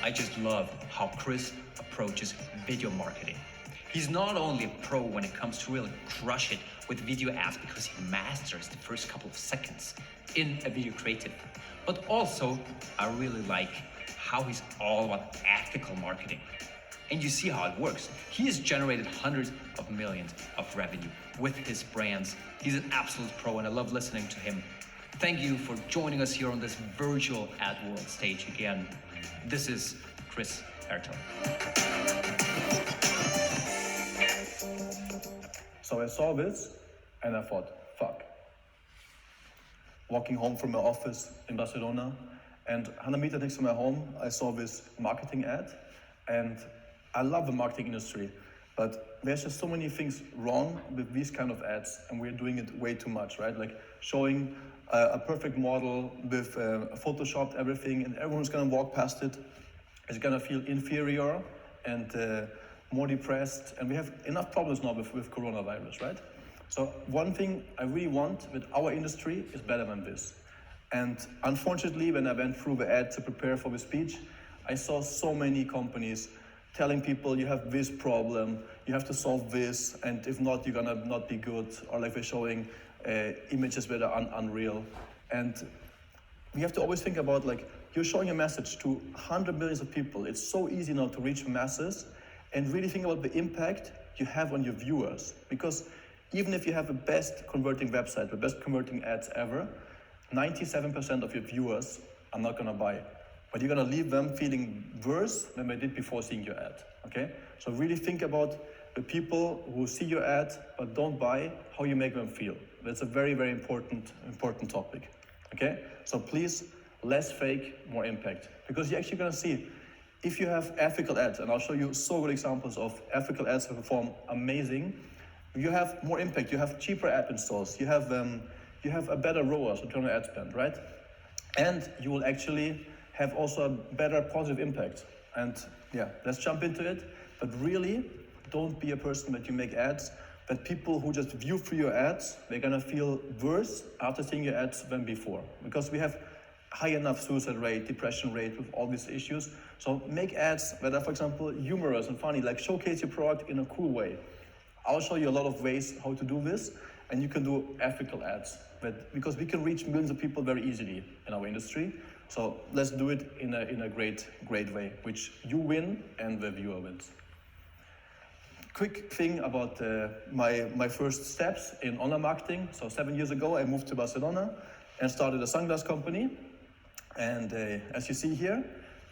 I just love how Chris approaches video marketing. He's not only a pro when it comes to really crush it with video ads because he masters the first couple of seconds in a video creative, but also I really like how he's all about ethical marketing. And you see how it works. He has generated hundreds of millions of revenue with his brands. He's an absolute pro and I love listening to him. Thank you for joining us here on this virtual ad world stage again. This is Chris Hertel. So I saw this and I thought, fuck. Walking home from my office in Barcelona and 100 meters next to my home, I saw this marketing ad. And I love the marketing industry, but there's just so many things wrong with these kind of ads and we're doing it way too much, right? Like showing a perfect model with photoshopped everything and everyone's gonna walk past it is gonna feel inferior and more depressed. And we have enough problems now with coronavirus, right? So one thing I really want with our industry is better than this. And unfortunately, when I went through the ad to prepare for the speech, I saw so many companies telling people you have this problem, you have to solve this, and if not, you're gonna not be good, or like they're showing images that are unreal. And we have to always think about like, you're showing a message to 100 millions of people. It's so easy now to reach the masses and really think about the impact you have on your viewers. Because even if you have the best converting website, the best converting ads ever, 97% of your viewers are not gonna buy. But you're gonna leave them feeling worse than they did before seeing your ad, okay? So really think about the people who see your ad but don't buy, how you make them feel. That's a very, very important topic, okay? So please, less fake, more impact. Because you're actually gonna see, if you have ethical ads, and I'll show you so good examples of ethical ads that perform amazing, you have more impact, you have cheaper app installs, you have a better ROAS, return on ad spend, right? And you will actually have also a better positive impact. And yeah, let's jump into it. But really, don't be a person that you make ads, that people who just view through your ads, they're gonna feel worse after seeing your ads than before. Because we have high enough suicide rate, depression rate with all these issues. So make ads that are, for example, humorous and funny, like showcase your product in a cool way. I'll show you a lot of ways how to do this, and you can do ethical ads, because we can reach millions of people very easily in our industry. So let's do it in a great way, which you win and the viewer wins. Quick thing about my first steps in online marketing. So 7 years ago, I moved to Barcelona and started a sunglass company. And as you see here,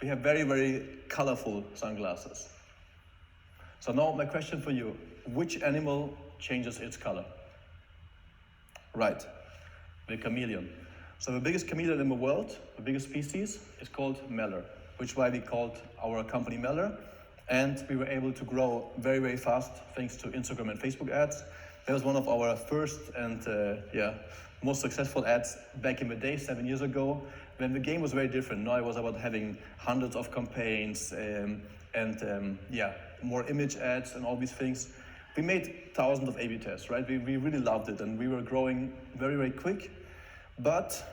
we have very, very colorful sunglasses. So now my question for you, which animal changes its color? Right, the chameleon. So the biggest chameleon in the world, the biggest species, is called Meller, which is why we called our company Meller. And we were able to grow very, very fast thanks to Instagram and Facebook ads. That was one of our first and most successful ads back in the day, 7 years ago, when the game was very different. Now it was about having hundreds of campaigns more image ads and all these things. We made thousands of A/B tests, right? We really loved it and we were growing very, very quick. But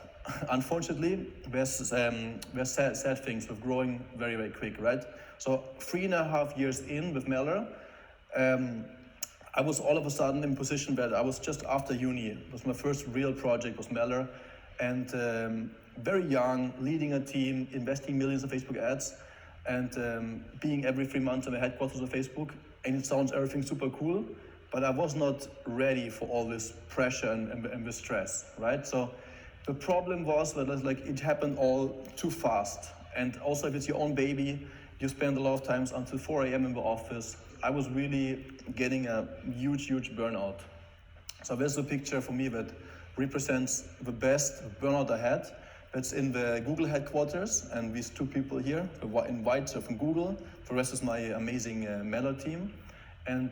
unfortunately, there's sad things with growing very, very quick, right? So 3.5 years in with Meller, I was all of a sudden in a position that I was just after uni. It was my first real project, was Meller, and very young, leading a team, investing millions of Facebook ads, and being every 3 months in the headquarters of Facebook. And it sounds everything super cool, but I was not ready for all this pressure and the stress, right? So the problem was that it happened all too fast. And also if it's your own baby, you spend a lot of times until 4 a.m. in the office. I was really getting a huge burnout. So there's a picture for me that represents the best burnout I had. That's in the Google headquarters, and these two people here, in white are from Google. The rest is my amazing Meller team. And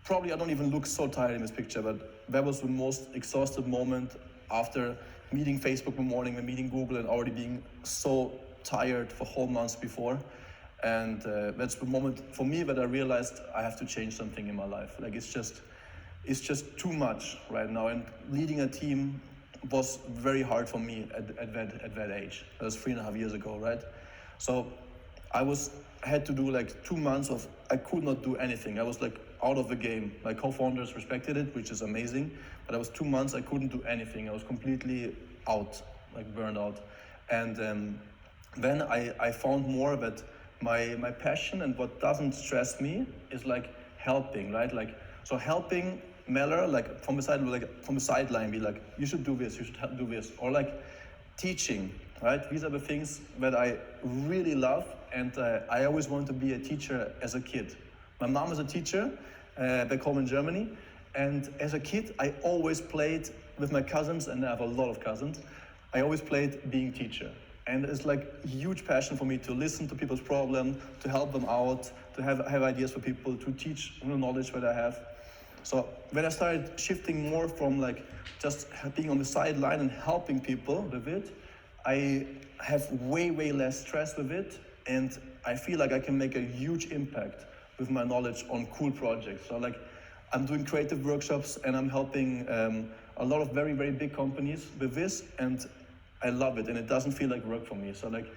probably I don't even look so tired in this picture, but that was the most exhausted moment after meeting Facebook in the morning and meeting Google and already being so tired for whole months before. And that's the moment for me that I realized I have to change something in my life. Like it's just too much right now, and leading a team was very hard for me at that age. That was 3.5 years ago, right? So I had to do like 2 months of, I could not do anything. I was like out of the game. My co-founders respected it, which is amazing. But I was 2 months, I couldn't do anything. I was completely out, like burned out. And then I found more that my passion and what doesn't stress me is like helping, right? Like, so helping Meller, like from the sideline, be like, you should do this, you should do this, or like teaching, right? These are the things that I really love, and I always wanted to be a teacher as a kid. My mom is a teacher back home in Germany, and as a kid, I always played with my cousins, and I have a lot of cousins. I always played being teacher. And it's like a huge passion for me to listen to people's problems, to help them out, to have ideas for people, to teach the knowledge that I have. So when I started shifting more from like just being on the sideline and helping people with it, I have way less stress with it, and I feel like I can make a huge impact with my knowledge on cool projects. So like I'm doing creative workshops and I'm helping a lot of very big companies with this, and I love it, and it doesn't feel like work for me. So like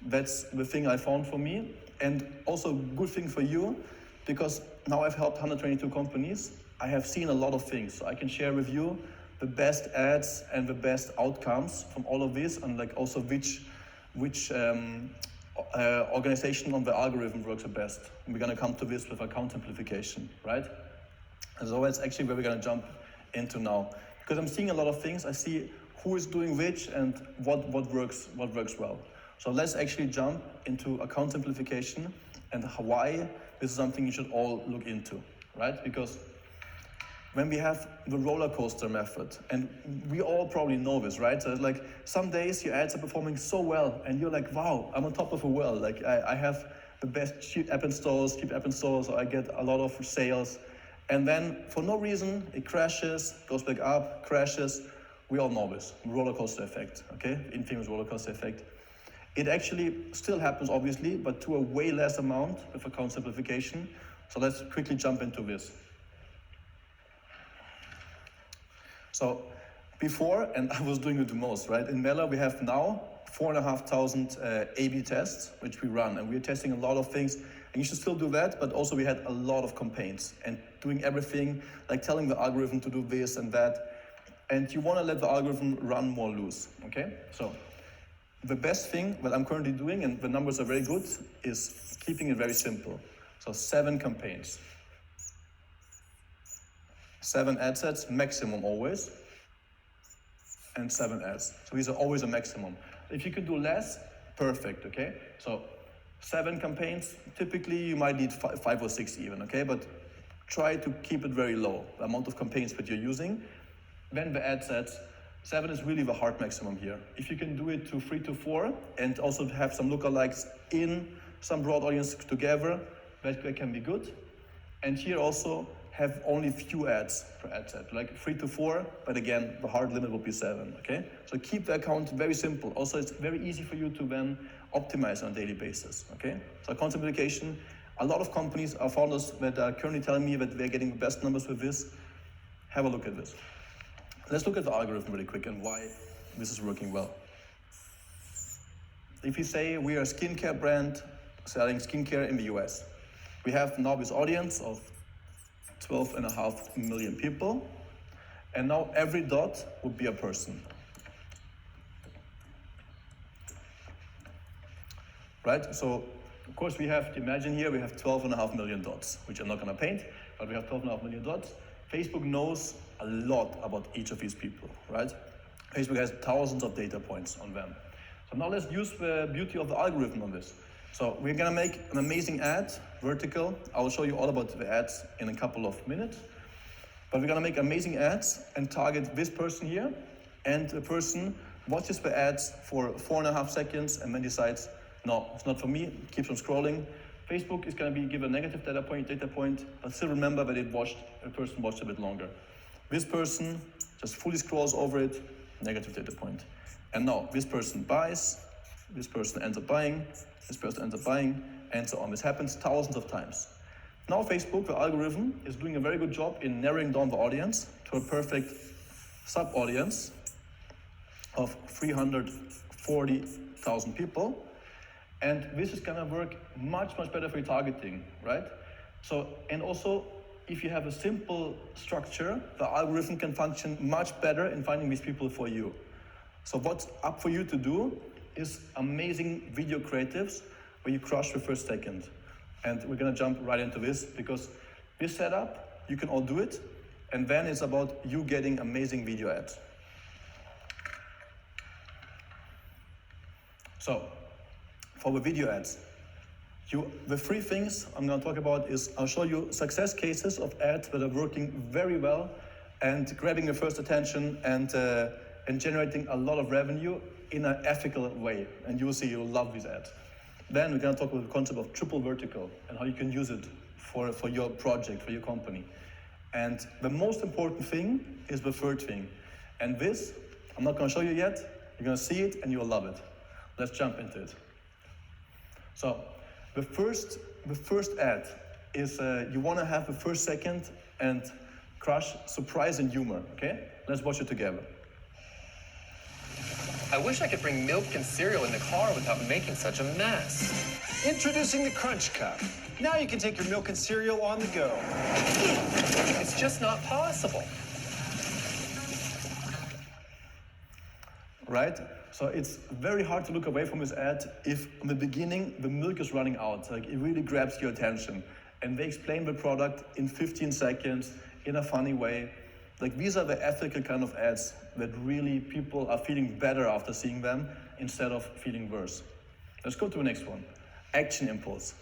that's the thing I found for me, and also good thing for you, because now I've helped 122 companies. I have seen a lot of things, so I can share with you the best ads and the best outcomes from all of this, and like also which organization on the algorithm works the best. And we're gonna come to this with account simplification, right? And so that's actually where we're gonna jump into now, because I'm seeing a lot of things. I see who is doing which and what works well. So let's actually jump into account simplification and why this is something you should all look into, right? Because when we have the roller coaster method, and we all probably know this, right? So it's like some days your ads are performing so well and you're like, wow, I'm on top of the world. Like I have the best cheap app installs, so I get a lot of sales. And then for no reason, it crashes, goes back up, crashes. We all know this, roller coaster effect, okay? Infamous roller coaster effect. It actually still happens, obviously, but to a way less amount with account simplification. So let's quickly jump into this. So before, and I was doing it the most, right? In Meller, we have now 4,500 A/B tests, which we run, and we're testing a lot of things. And you should still do that, but also we had a lot of campaigns and doing everything, like telling the algorithm to do this and that. And you want to let the algorithm run more loose, okay? So the best thing that I'm currently doing, and the numbers are very good, is keeping it very simple. So 7 campaigns. 7 ad sets, maximum always, and 7 ads. So these are always a maximum. If you could do less, perfect, okay? So 7 campaigns, typically you might need 5 or 6 even, okay? But try to keep it very low, the amount of campaigns that you're using. Then the ad sets, 7 is really the hard maximum here. If you can do it to 3 to 4, and also have some lookalikes in some broad audience together, that can be good. And here also have only few ads per ad set, like 3 to 4, but again, the hard limit will be 7, okay? So keep the account very simple. Also, it's very easy for you to then optimize on a daily basis, okay? So account simplification, a lot of companies are founders that are currently telling me that they're getting the best numbers with this. Have a look at this. Let's look at the algorithm really quick and why this is working well. If you say we are a skincare brand selling skincare in the US, we have now this audience of 12.5 million people, and now every dot would be a person. Right? So, of course, we have, imagine here, we have 12.5 million dots, which I'm not going to paint, but we have 12.5 million dots. Facebook knows a lot about each of these people, right? Facebook has thousands of data points on them. So now let's use the beauty of the algorithm on this. So we're gonna make an amazing ad, vertical. I will show you all about the ads in a couple of minutes. But we're gonna make amazing ads and target this person here, and the person watches the ads for 4.5 seconds and then decides, no, it's not for me, keeps on scrolling. Facebook is going to give a negative data point, but still remember that a person watched a bit longer. This person just fully scrolls over it, negative data point. And now this person buys, this person ends up buying, this person ends up buying, and so on. This happens thousands of times. Now Facebook, the algorithm, is doing a very good job in narrowing down the audience to a perfect sub-audience of 340,000 people. And this is gonna work much, much better for your targeting, right? So, and also, if you have a simple structure, the algorithm can function much better in finding these people for you. So what's up for you to do is amazing video creatives where you crush the first second. And we're gonna jump right into this because this setup, you can all do it. And then it's about you getting amazing video ads. So, for the video ads, the three things I'm going to talk about is I'll show you success cases of ads that are working very well and grabbing your first attention and generating a lot of revenue in an ethical way. And you will see you'll love these ads. Then we're going to talk about the concept of triple vertical and how you can use it for your project, for your company. And the most important thing is the third thing. And this, I'm not going to show you yet. You're going to see it and you'll love it. Let's jump into it. So the first ad is you want to have the first second and crush surprise and humor, okay? Let's watch it together. I wish I could bring milk and cereal in the car without making such a mess. Introducing the Crunch Cup. Now you can take your milk and cereal on the go. It's just not possible. Right? So it's very hard to look away from this ad if in the beginning the milk is running out. Like it really grabs your attention. And they explain the product in 15 seconds in a funny way. Like these are the ethical kind of ads that really people are feeling better after seeing them instead of feeling worse. Let's go to the next one. Action impulse.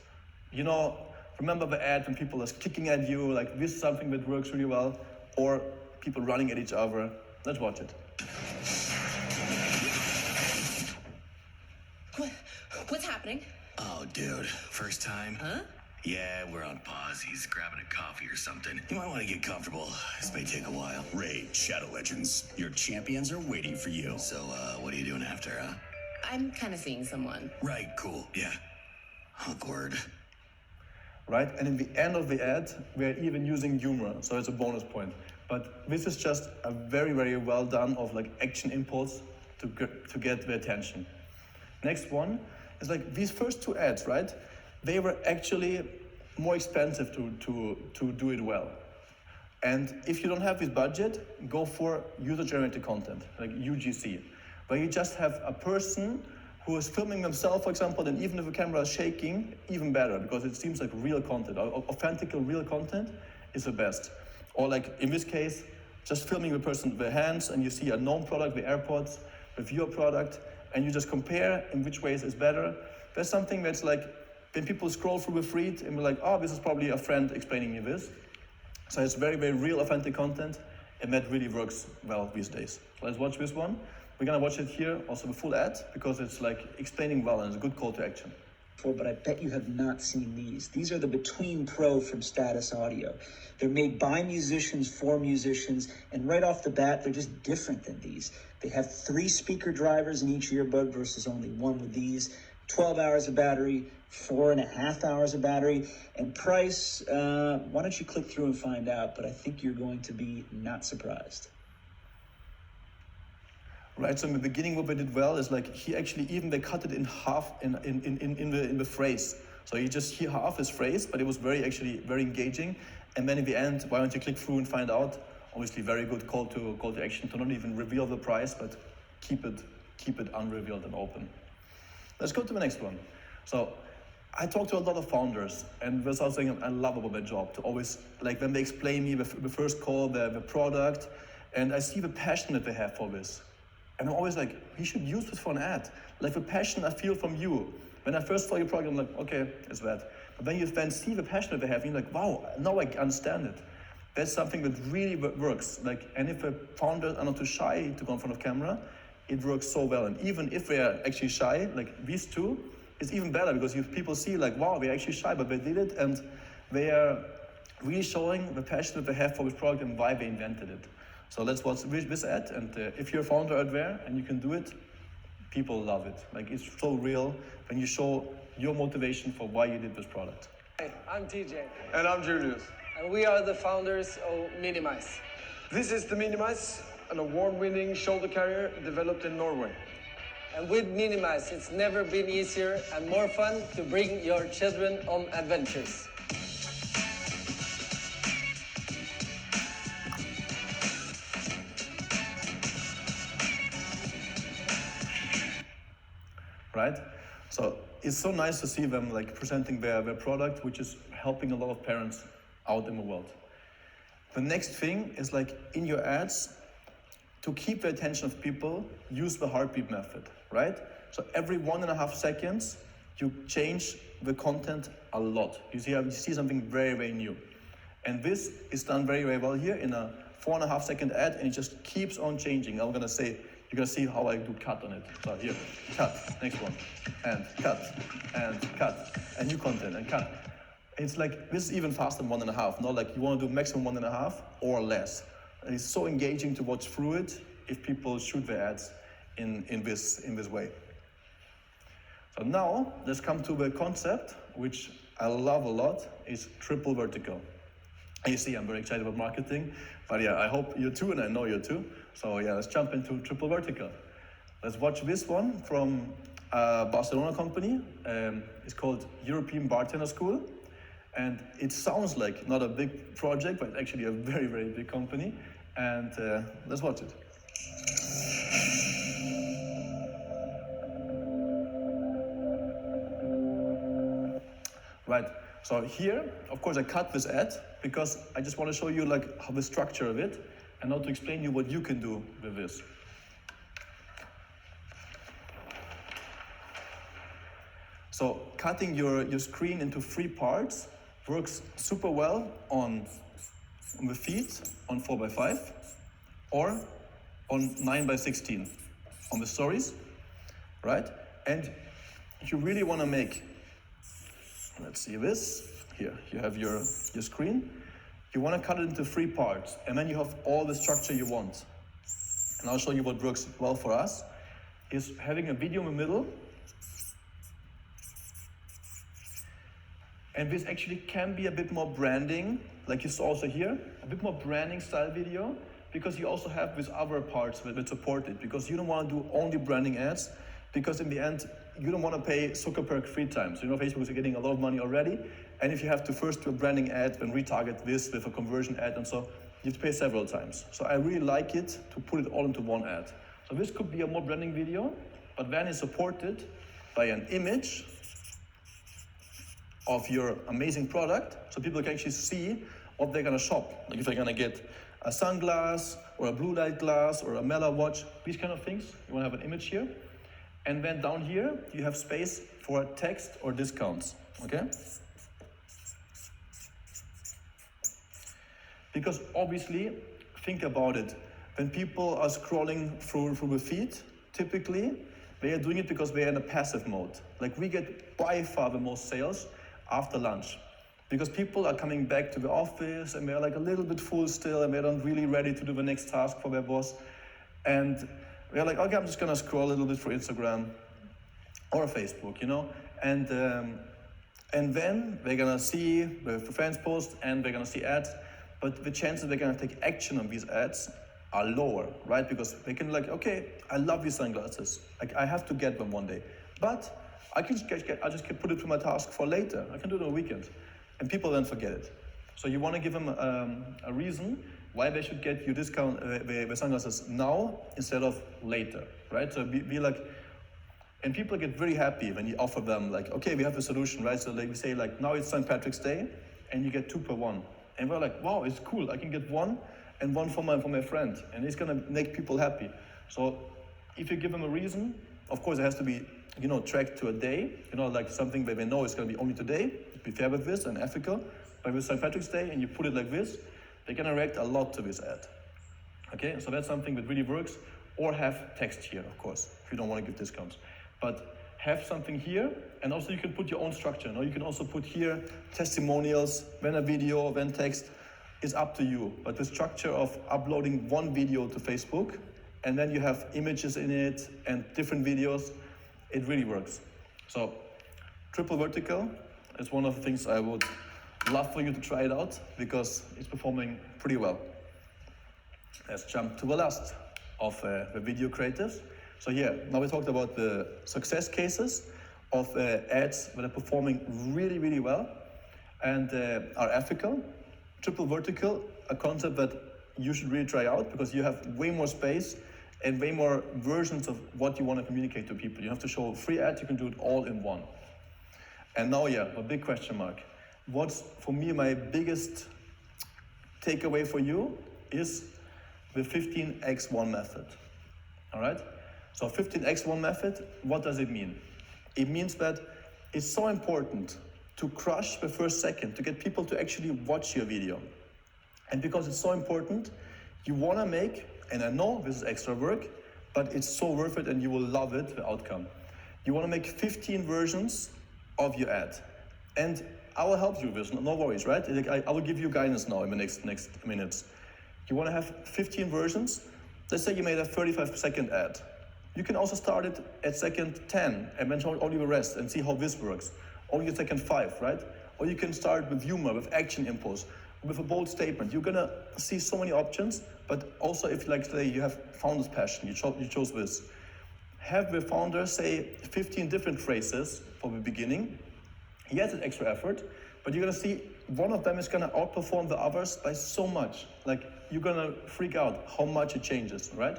You know, remember the ad when people are kicking at you, like this is something that works really well, or people running at each other. Let's watch it. What's happening? Oh, dude, first time? Huh? Yeah, we're on pause. He's grabbing a coffee or something. You might want to get comfortable. This may take a while. Raid, Shadow Legends, your champions are waiting for you. So, what are you doing after, huh? I'm kind of seeing someone. Right, cool, yeah. Awkward. Right, and in the end of the ad, we're even using humor, so it's a bonus point. But this is just a very, very well done of like action impulse to get the attention. Next one is like these first two ads, right? They were actually more expensive to do it well. And if you don't have this budget, go for user-generated content, like UGC, where you just have a person who is filming themselves, for example, and even if the camera is shaking, even better, because it seems like real content. Authentic, real content is the best. Or like in this case, just filming the person with their hands, and you see a known product, the AirPods, with your product, and you just compare in which ways is better. There's something that's like, when people scroll through the feed and be like, oh, this is probably a friend explaining me this. So it's very, very real, authentic content, and that really works well these days. So let's watch this one. We're gonna watch it here, also the full ad, because it's like explaining well and it's a good call to action. But I bet you have not seen these. These are the Between Pro from Status Audio. They're made by musicians for musicians, and right off the bat, they're just different than these. They have 3 speaker drivers in each earbud versus only 1 with these. 12 hours of battery, 4.5 hours of battery, and price, why don't you click through and find out, but I think you're going to be not surprised. Right, so in the beginning what they did well is like he actually they cut it in half in the phrase. So you just hear half his phrase, but it was very engaging. And then in the end, why don't you click through and find out? Obviously very good call to action to not even reveal the price, but keep it unrevealed and open. Let's go to the next one. So I talk to a lot of founders, and that's something I love about my job, to always, like when they explain me the first call, the product, and I see the passion that they have for this. And I'm always like, you should use this for an ad. Like the passion I feel from you. When I first saw your product, I'm like, okay, it's that. But when you then see the passion that they have, you're like, wow, now I understand it. That's something that really works. Like, and if the founders are not too shy to go in front of camera, it works so well. And even if they are actually shy, like these two, it's even better because people see like, wow, they're actually shy, but they did it, and they are really showing the passion that they have for this product and why they invented it. So let's watch this ad, and if you're a founder out there and you can do it, people love it. Like it's so real when you show your motivation for why you did this product. Hi, I'm TJ, And I'm Julius. and we are the founders of Minimize. This is the Minimize, an award-winning shoulder carrier developed in Norway. And with Minimize, it's never been easier and more fun to bring your children on adventures. Right? So it's so nice to see them like presenting their product, which is helping a lot of parents out in the world. The next thing is like in your ads, to keep the attention of people, use the heartbeat method, right? So every 1.5 seconds, you change the content a lot. You see something very, very new. And this is done very, very well here in a 4.5 second ad, and it just keeps on changing. I'm gonna say, you're gonna see how I do cut on it. So here, cut, next one, and cut, and new content, and cut. It's like, this is even faster than 1.5, not like you wanna do maximum 1.5 or less. And it's so engaging to watch through it if people shoot their ads in this way. So now, let's come to the concept, which I love a lot, is triple vertical. And you see, I'm very excited about marketing, but yeah, I hope you too, and I know you too. So yeah, let's jump into triple vertical. Let's watch this one from a Barcelona company. It's called European Bartender School. And it sounds like not a big project, but actually a very, very big company. And let's watch it. Right, so here, of course, I cut this ad because I just want to show you like how the structure of it and now to explain you what you can do with this. So cutting your screen into 3 parts works super well on the feed on 4x5 or on 9x16 on the stories, right? And you really want to make, let's see this, here, you have your screen. You want to cut it into 3 parts, and then you have all the structure you want. And I'll show you what works well for us, is having a video in the middle. And this actually can be a bit more branding, like you saw also here, a bit more branding style video, because you also have these other parts that support it, because you don't want to do only branding ads, because in the end, you don't want to pay Zuckerberg 3 times. You know, Facebook is getting a lot of money already, and if you have to first do a branding ad and retarget this with a conversion ad and so, you have to pay several times. So I really like it to put it all into one ad. So this could be a more branding video, but then it's supported by an image of your amazing product, so people can actually see what they're gonna shop. Like if they're gonna get a sunglass, or a blue light glass, or a Mela watch, these kind of things. You wanna have an image here. And then down here, you have space for text or discounts, okay? Because obviously, think about it. When people are scrolling through the feed, typically, they are doing it because they are in a passive mode. Like we get by far the most sales after lunch, because people are coming back to the office and they're like a little bit full still and they're not really ready to do the next task for their boss. And they're like, okay, I'm just gonna scroll a little bit for Instagram or Facebook, you know? And then they're gonna see the friends post and they're gonna see ads, but the chances they're gonna take action on these ads are lower, right? Because they can like, okay, I love these sunglasses. Like I have to get them one day, but I just can put it to my task for later. I can do it on a weekend. And people then forget it. So you want to give them a reason why they should get your discount, the sunglasses now instead of later, right? So be like, and people get very happy when you offer them like, okay, we have a solution, right? So like we say like, now it's St. Patrick's Day and you get 2 per 1. And we're like, wow, it's cool. I can get 1 and 1 for my friend. And it's gonna make people happy. So if you give them a reason, of course it has to be, you know, tracked to a day, you know, like something that they know is going to be only today, be fair with this and ethical, but with St. Patrick's Day and you put it like this, they're going to react a lot to this ad. Okay, so that's something that really works, or have text here, of course, if you don't want to give discounts. But have something here, and also you can put your own structure. You know? You can also put here testimonials, then a video, then text, is up to you. But the structure of uploading one video to Facebook, and then you have images in it and different videos, it really works. So triple vertical is one of the things I would love for you to try it out because it's performing pretty well. Let's jump to the last of the video creatives. So yeah, now we talked about the success cases of ads that are performing really, really well and are ethical. Triple vertical, a concept that you should really try out because you have way more space and way more versions of what you want to communicate to people. You have to show free ads, you can do it all in one. And now, yeah, a big question mark. What's, for me, my biggest takeaway for you is the 15x1 method, all right? So 15x1 method, what does it mean? It means that it's so important to crush the first second, to get people to actually watch your video. And because it's so important, you wanna make, and I know this is extra work, but it's so worth it and you will love it, the outcome. You wanna make 15 versions of your ad. And I will help you with this, no worries, right? I will give you guidance now in the next minutes. You wanna have 15 versions. Let's say you made a 35-second ad. You can also start it at second 10 and then show only the rest and see how this works. Only at second 5, right? Or you can start with humor, with action impulse, with a bold statement. You're gonna see so many options, but also if, like, say you have founder's passion, you chose this. Have the founder say 15 different phrases for the beginning. Yes, it's extra effort, but you're gonna see one of them is gonna outperform the others by so much. Like, you're gonna freak out how much it changes, right?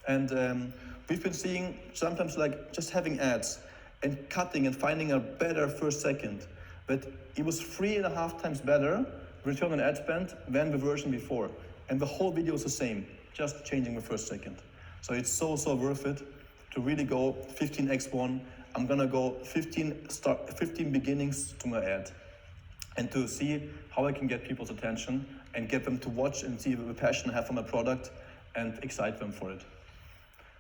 And we've been seeing sometimes like just having ads and cutting and finding a better first second, but it was 3.5 times better return on ad spend than the version before. And the whole video is the same, just changing the first second. So it's so worth it to really go 15x1. I'm gonna go 15 beginnings to my ad and to see how I can get people's attention and get them to watch and see the passion I have for my product and excite them for it.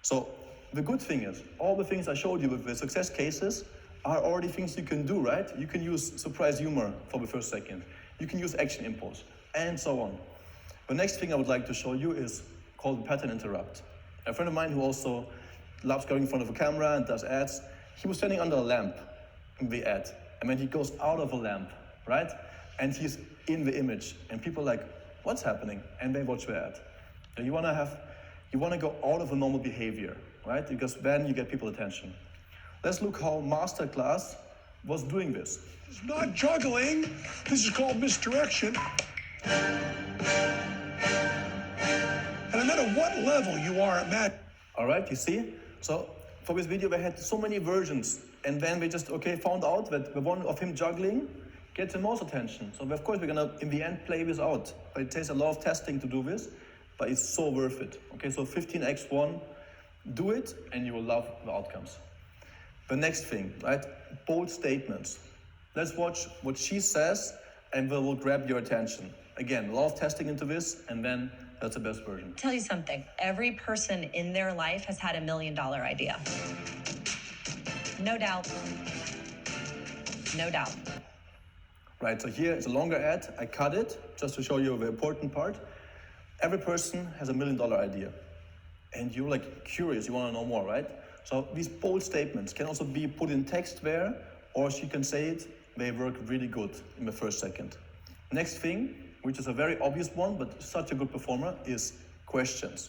So the good thing is, all the things I showed you with the success cases are already things you can do, right? You can use surprise humor for the first second. You can use action impulse, and so on. The next thing I would like to show you is called pattern interrupt. A friend of mine who also loves going in front of a camera and does ads, he was standing under a lamp in the ad, and then he goes out of a lamp, right? And he's in the image, and people are like, what's happening? And they watch the ad. So you wanna go out of a normal behavior, right? Because then you get people's attention. Let's look how Masterclass was doing this. It's not juggling. This is called misdirection. And no matter what level you are at Matt. All right, you see? So for this video, they had so many versions. And then we just, found out that the one of him juggling gets the most attention. So of course, we're gonna, in the end, play this out. But it takes a lot of testing to do this, but it's so worth it. Okay, so 15x1, do it, and you will love the outcomes. The next thing, right? Bold statements. Let's watch what she says, and we will grab your attention. Again, a lot of testing into this, and then that's the best version. Tell you something, every person in their life has had $1 million idea. No doubt. No doubt. Right, so here it's a longer ad. I cut it just to show you the important part. Every person has $1 million idea. And you're like curious, you want to know more, right? So these bold statements can also be put in text there, or she can say it. They work really good in the first second. Next thing, which is a very obvious one, but such a good performer, is questions,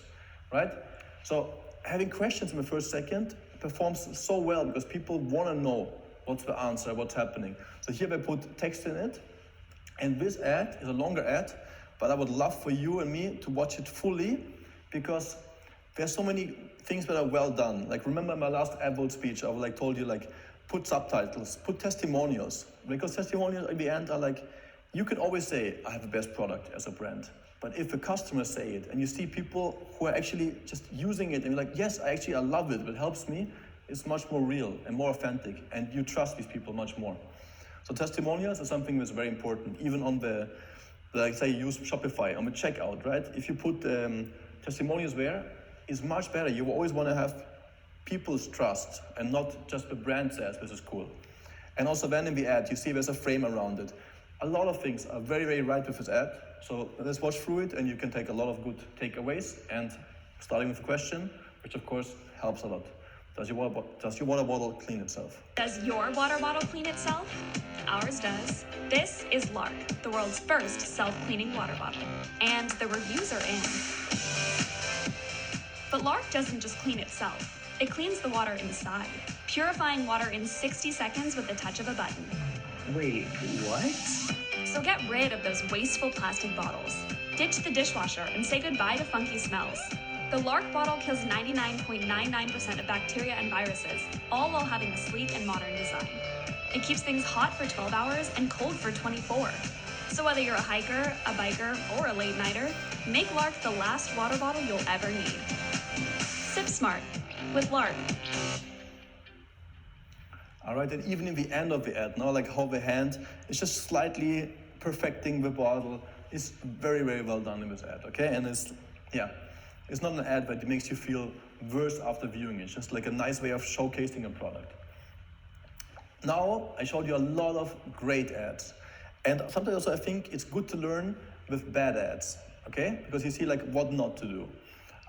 right? So having questions in the first second performs so well because people want to know what's the answer, what's happening. So here they put text in it, and this ad is a longer ad, but I would love for you and me to watch it fully because there's so many things that are well done. Like, remember my last AdVolt speech, I told you, put subtitles, put testimonials, because testimonials at the end are like, you can always say, I have the best product as a brand. But if the customers say it, and you see people who are actually just using it, and you're like, yes, I love it, it helps me, it's much more real and more authentic, and you trust these people much more. So testimonials is something that's very important, even on the, like say, use Shopify, on the checkout, right? If you put testimonials there, it's much better. You always want to have people's trust and not just the brand says this is cool. And also then in the ad, you see there's a frame around it. A lot of things are very, very right with this ad. So let's watch through it and you can take a lot of good takeaways. And starting with the question, which of course helps a lot. Does your water bottle clean itself? Does your water bottle clean itself? Ours does. This is Lark, the world's first self-cleaning water bottle. And the reviews are in. But Lark doesn't just clean itself. It cleans the water inside, purifying water in 60 seconds with the touch of a button. Wait, what? So get rid of those wasteful plastic bottles. Ditch the dishwasher and say goodbye to funky smells. The Lark bottle kills 99.99% of bacteria and viruses, all while having a sleek and modern design. It keeps things hot for 12 hours and cold for 24. So whether you're a hiker, a biker, or a late nighter, make Lark the last water bottle you'll ever need. Sip smart with Lark. All right, and even in the end of the ad, now like how the hand is just slightly perfecting the bottle is very, very well done in this ad, okay? And it's not an ad that makes you feel worse after viewing it. It's just like a nice way of showcasing a product. Now, I showed you a lot of great ads. And sometimes also I think it's good to learn with bad ads, okay? Because you see like what not to do.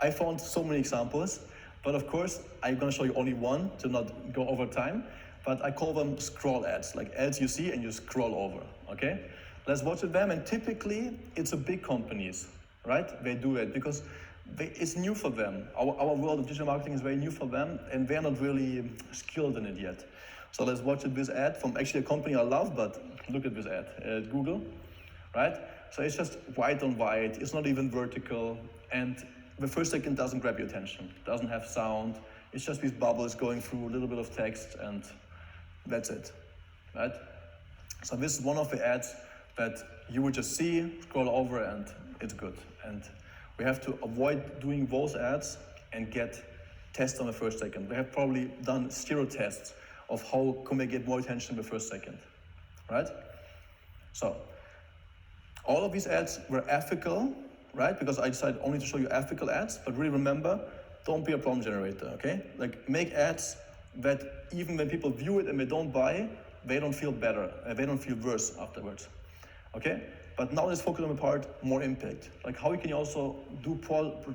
I found so many examples, but of course, I'm gonna show you only one to not go over time, but I call them scroll ads, like ads you see and you scroll over, okay? Let's watch them, and typically it's the big companies, right? They do it because it's new for them. Our world of digital marketing is very new for them, and they're not really skilled in it yet. So let's watch this ad from actually a company I love, but look at this ad at Google, right? So it's just white on white, it's not even vertical, and the first second doesn't grab your attention, doesn't have sound, it's just these bubbles going through a little bit of text, and that's it, right? So this is one of the ads that you would just see, scroll over, and it's good. And we have to avoid doing those ads and get tests on the first second. We have probably done 0 tests of how can we get more attention in the first second, right? So, all of these ads were ethical, right? Because I decided only to show you ethical ads, but really remember, don't be a problem generator, okay? Like, make ads that even when people view it and they don't buy, they don't feel better, they don't feel worse afterwards, okay? But now let's focus on the part more impact. Like, how can you also do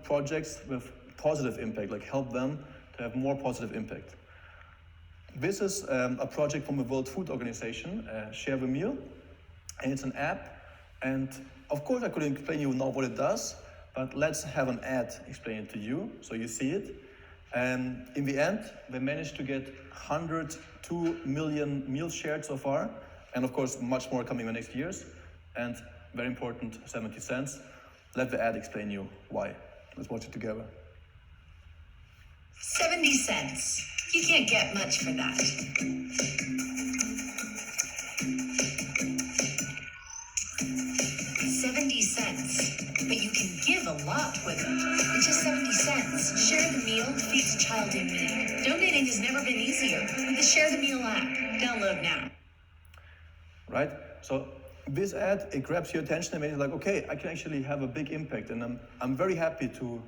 projects with positive impact, like help them to have more positive impact. This is a project from the World Food Organization, Share the Meal, and it's an app. And of course I couldn't explain you now what it does, but let's have an ad explain it to you, so you see it. And in the end, they managed to get 102 million meals shared so far, and of course much more coming in the next years. And very important, 70 cents. Let the ad explain you why. Let's watch it together. 70 cents. You can't get much for that. 70 cents. But you can give a lot with it. It's just 70 cents. Share the meal feeds a child in need. Donating has never been easier with the Share the Meal app. Download now. Right? So this ad, it grabs your attention and it's like, okay, I can actually have a big impact. And I'm very happy to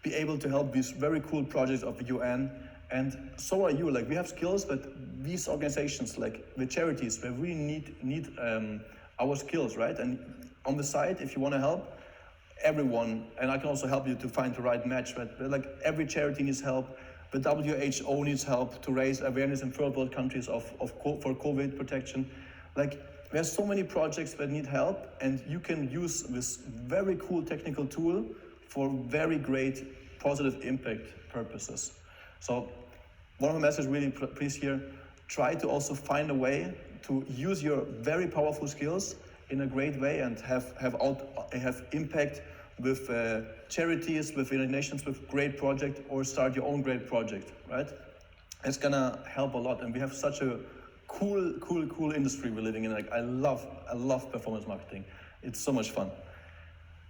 be able to help these very cool projects of the UN. And so are you. Like, we have skills, but these organizations, like the charities, they really need our skills, right? And on the side, if you want to help everyone, and I can also help you to find the right match, but like every charity needs help. The WHO needs help to raise awareness in third world countries for COVID protection. Like, there's so many projects that need help, and you can use this very cool technical tool for very great positive impact purposes. So one of the messages really please here, try to also find a way to use your very powerful skills in a great way and have impact with charities, with United Nations, with great project, or start your own great project, right? It's gonna help a lot, and we have such a cool industry we're living in. Like, I love performance marketing. It's so much fun.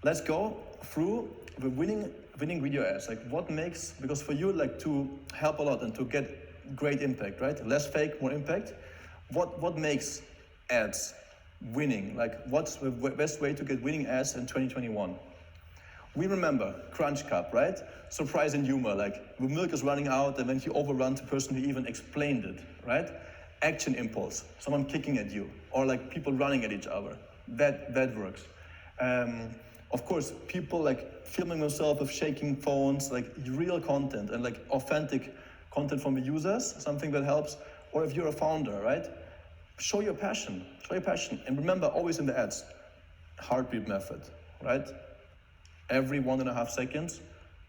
Let's go through the winning video ads. Like, what makes, because for you, like, to help a lot and to get great impact, right? Less fake, more impact. What makes ads winning? Like, what's the best way to get winning ads in 2021? We remember Crunch Cup, right? Surprise and humor, like the milk is running out and then you overrun the person who even explained it, right? Action impulse, someone kicking at you, or like people running at each other. That works. Of course, people like filming themselves with shaking phones, like real content and like authentic content from the users, something that helps. Or if you're a founder, right? Show your passion. And remember, always in the ads, heartbeat method, right? Every 1.5 seconds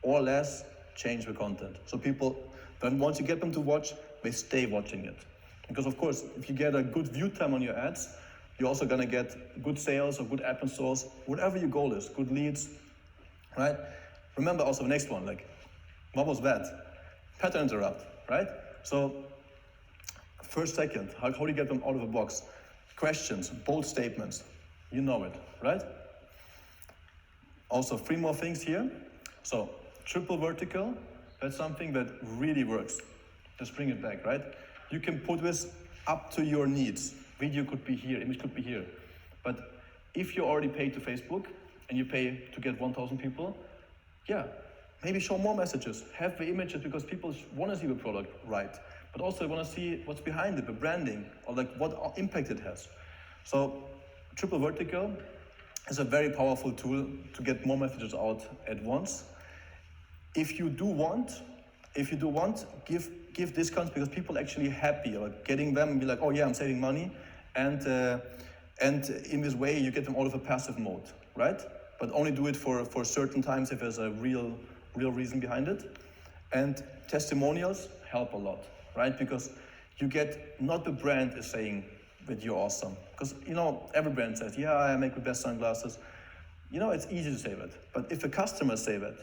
or less, change the content. So people Then once you get them to watch, they stay watching it. Because of course, if you get a good view time on your ads, you're also gonna get good sales or good ad installs, whatever your goal is, good leads, right? Remember also the next one, like, what was that? Pattern interrupt, right? So, first, second, how do you get them out of the box? Questions, bold statements, you know it, right? Also, 3 more things here. So, triple vertical, that's something that really works. Just bring it back, right? You can put this up to your needs. Video could be here, image could be here. But if you already pay to Facebook and you pay to get 1,000 people, yeah, maybe show more messages. Have the images because people want to see the product right. But also want to see what's behind it, the branding, or like what impact it has. So triple vertical is a very powerful tool to get more messages out at once. If you do want, give discounts because people are actually happy about getting them and be like, oh yeah, I'm saving money. And in this way, you get them out of a passive mode, right? But only do it for certain times if there's a real reason behind it. And testimonials help a lot, right? Because you get, not the brand is saying that you're awesome. Because, you know, every brand says, yeah, I make the best sunglasses. You know, it's easy to say that. But if the customers say that,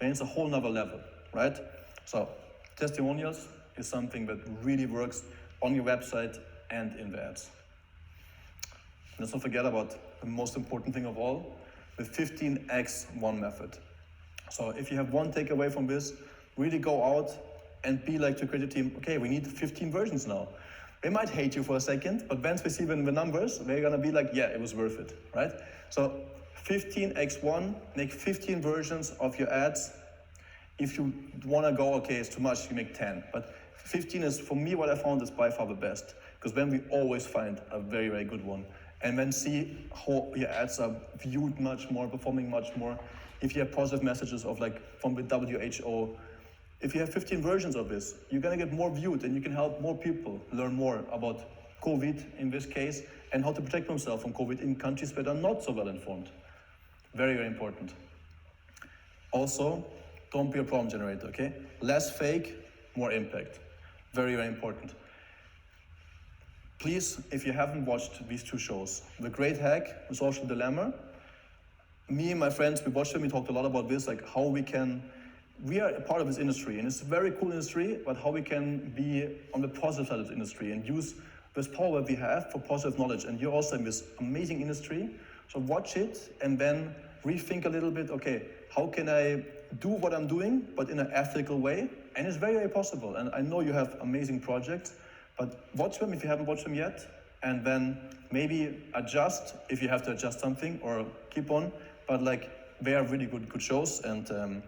then it's a whole nother level, right? So testimonials is something that really works on your website and in the ads. Let's not forget about the most important thing of all, the 15x1 method. So if you have one takeaway from this, really go out and be like to creative team, okay, we need 15 versions now. They might hate you for a second, but once we see the numbers, they're gonna be like, yeah, it was worth it, right? So 15x1, make 15 versions of your ads. If you wanna go, okay, it's too much, you make 10. But 15 is, for me, what I found is by far the best, because then we always find a very, very good one. And then see how your ads are viewed much more, performing much more. If you have positive messages of like from the WHO, if you have 15 versions of this, you're gonna get more viewed and you can help more people learn more about COVID in this case and how to protect themselves from COVID in countries that are not so well informed. Very, very important. Also, don't be a problem generator, okay? Less fake, more impact. Very, very important. Please, if you haven't watched these 2 shows, The Great Hack, The Social Dilemma, me and my friends, we watched them, we talked a lot about this, like how we are a part of this industry, and it's a very cool industry, but how we can be on the positive side of the industry and use this power that we have for positive knowledge. And you're also in this amazing industry, so watch it and then rethink a little bit, okay, how can I do what I'm doing, but in an ethical way? And it's very, very possible. And I know you have amazing projects, but watch them if you haven't watched them yet, and then maybe adjust if you have to adjust something, or keep on. But like, they are really good shows. And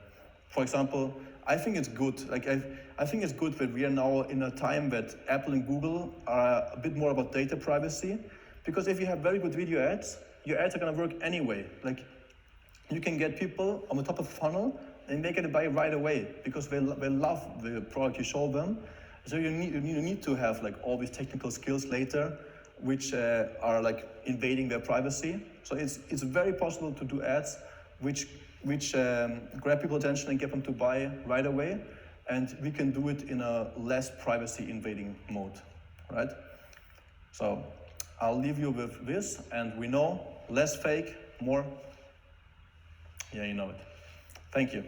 for example, I think it's good. Like I think it's good that we are now in a time that Apple and Google are a bit more about data privacy, because if you have very good video ads, your ads are gonna work anyway. Like you can get people on the top of the funnel and they can buy right away because they love the product you show them. So you need to have like all these technical skills later, which are like invading their privacy. So it's very possible to do ads which grab people's attention and get them to buy right away, and we can do it in a less privacy invading mode, right? So I'll leave you with this, and we know less fake, more. Yeah, you know it. Thank you.